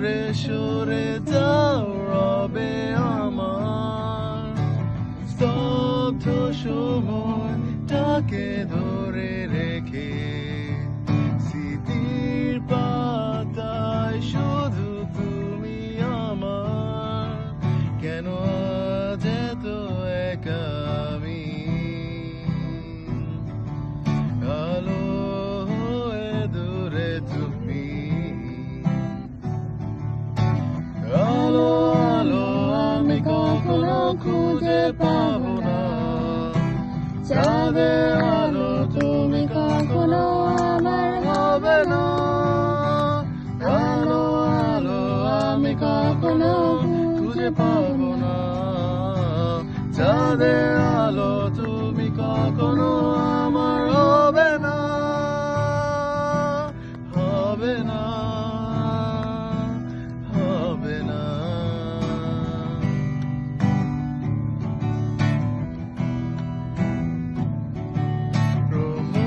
দূরে সরে যাও রবে আমার স্তব্ধ সময়টাকে ধরে রেখে স্মৃতির পাতায় শুধু তুমি আমার কেন আজ এত একা আমি আলো হয়ে দূরে তুমি আলো আলো আমি কখনো খুঁজে পাবো না চাঁদের আলো তুমি কখনো আমার হবে না আলো আলো আমি কখনো খুঁজে পাবো না চাঁদের আলো তুমি কখনো আমার হবে না হবে না হবে না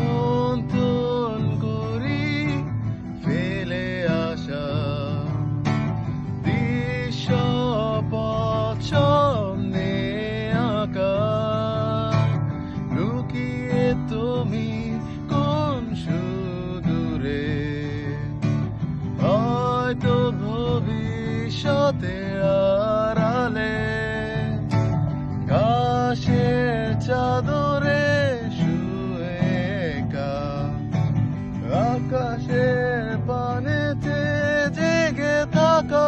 প্রমন্ত্রণ করি ফেলে আসা দৃশ্য পছন্দে আঁকা লুকিয়ে তুমি কোন সুদূরে হয়তো ভবিষ্যতের আড়ালে ঘাসের চাদরে শুয়ে একা আকাশের পানেতে জেগে থাকা